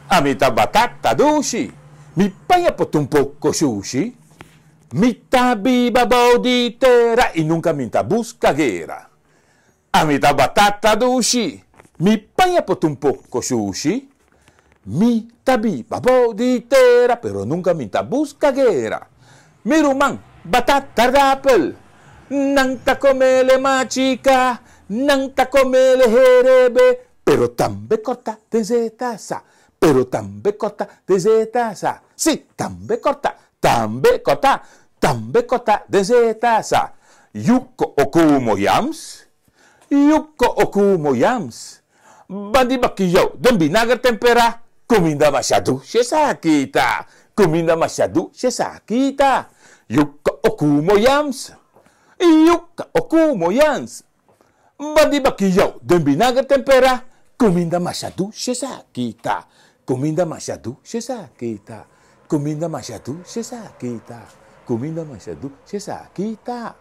Amita batata dushi. Mi paya potumpoco sushi. Mita viva bauditera y nunca minta busca guerra. Amita batata dushi. Mi paya potumpoco sushi. Mita viva bauditera, pero nunca minta busca guerra. Mi rumang batata rapel. Nang takomele machica. Nang takomele jerebe. Pero tambe corta de zetasa. Pero tambe corta de zetasa. Sí, tambe corta de zetasa. Yuko okumo yams. Yuko okumo yams. Bandi bakiyo, don vinagre tempera. Comida machadu, shesakita. Comida machadu, shesakita. Yuko okumo yams. Yuka okumo yams. Bandi bakiyo, don vinagre tempera. Comida machadu, shesakita. Comida machadu, shesakita. Comida machadu, shesakita. Comida machadu, shesakita.